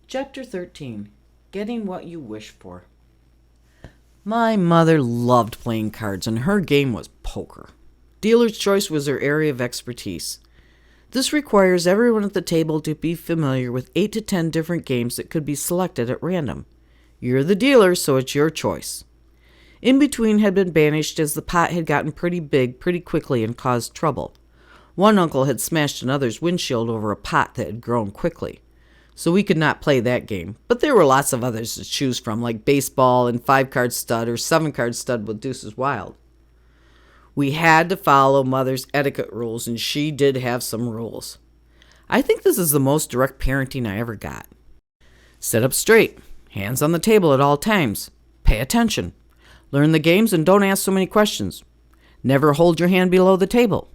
Chapter 13. Getting What You Wish For. My mother loved playing cards, and her game was poker. Dealer's choice was her area of expertise. This requires everyone at the table to be familiar with 8 to 10 different games that could be selected at random. You're the dealer, so it's your choice. In between had been banished as the pot had gotten pretty big pretty quickly and caused trouble. One uncle had smashed another's windshield over a pot that had grown quickly. So we could not play that game, but there were lots of others to choose from, like baseball and 5-card stud or 7-card stud with deuces wild. We had to follow Mother's etiquette rules, and she did have some rules. I think this is the most direct parenting I ever got. Sit up straight, hands on the table at all times. Pay attention. Learn the games and don't ask so many questions. Never hold your hand below the table.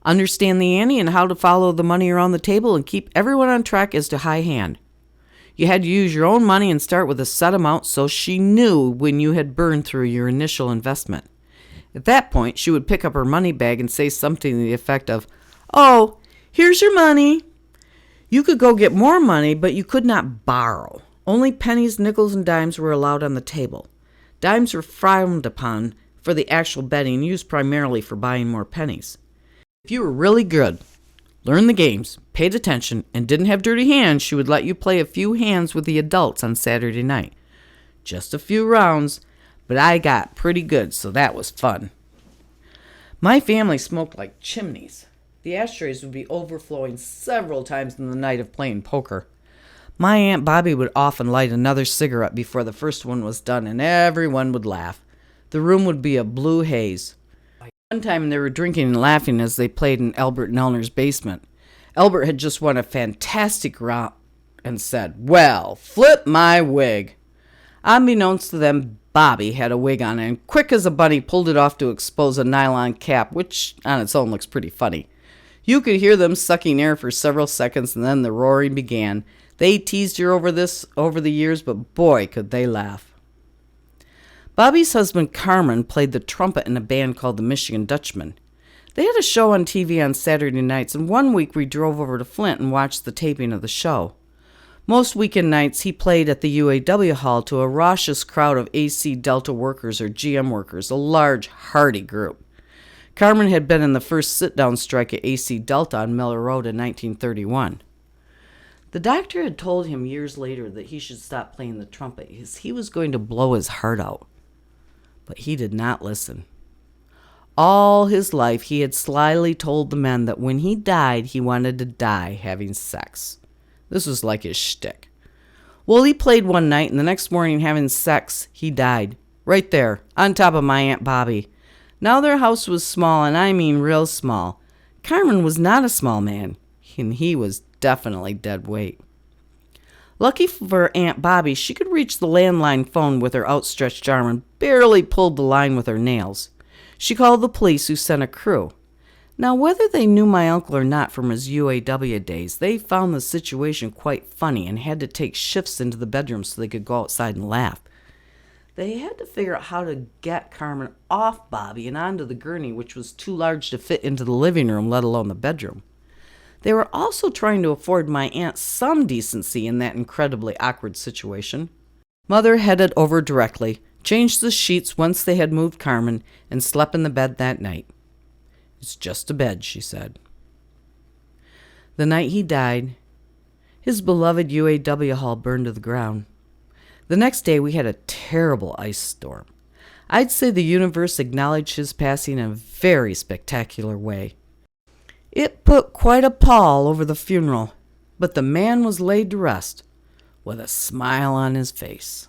Understand the ante and how to follow the money around the table and keep everyone on track as to high hand. You had to use your own money and start with a set amount so she knew when you had burned through your initial investment. At that point, she would pick up her money bag and say something to the effect of, "Oh, here's your money." You could go get more money, but you could not borrow. Only pennies, nickels, and dimes were allowed on the table. Dimes were frowned upon for the actual betting, used primarily for buying more pennies. If you were really good, learned the games, paid attention, and didn't have dirty hands, she would let you play a few hands with the adults on Saturday night. Just a few rounds, but I got pretty good, so that was fun. My family smoked like chimneys. The ashtrays would be overflowing several times in the night of playing poker. My Aunt Bobby would often light another cigarette before the first one was done, and everyone would laugh. The room would be a blue haze. One time they were drinking and laughing as they played in Albert and Elner's basement. Albert had just won a fantastic round and said, "Well, flip my wig." Unbeknownst to them, Bobby had a wig on and quick as a bunny pulled it off to expose a nylon cap, which on its own looks pretty funny. You could hear them sucking air for several seconds and then the roaring began. They teased her over this over the years, but boy, could they laugh. Bobby's husband, Carmen, played the trumpet in a band called the Michigan Dutchmen. They had a show on TV on Saturday nights, and one week we drove over to Flint and watched the taping of the show. Most weekend nights, he played at the UAW Hall to a raucous crowd of AC Delta workers or GM workers, a large, hearty group. Carmen had been in the first sit-down strike at AC Delta on Miller Road in 1931. The doctor had told him years later that he should stop playing the trumpet because he was going to blow his heart out. But he did not listen. All his life he had slyly told the men that when he died, he wanted to die having sex. This was like his shtick. Well, he played one night, and the next morning having sex, he died. Right there, on top of my Aunt Bobby. Now their house was small, and I mean real small. Carmen was not a small man, and he was definitely dead weight. Lucky for Aunt Bobby, she could reach the landline phone with her outstretched arm and barely pulled the line with her nails. She called the police, who sent a crew. Now, whether they knew my uncle or not from his UAW days, they found the situation quite funny and had to take shifts into the bedroom so they could go outside and laugh. They had to figure out how to get Carmen off Bobby and onto the gurney, which was too large to fit into the living room, let alone the bedroom. They were also trying to afford my aunt some decency in that incredibly awkward situation. Mother headed over directly, changed the sheets once they had moved Carmen, and slept in the bed that night. "It's just a bed," she said. The night he died, his beloved UAW hall burned to the ground. The next day we had a terrible ice storm. I'd say the universe acknowledged his passing in a very spectacular way. It put quite a pall over the funeral, but the man was laid to rest with a smile on his face.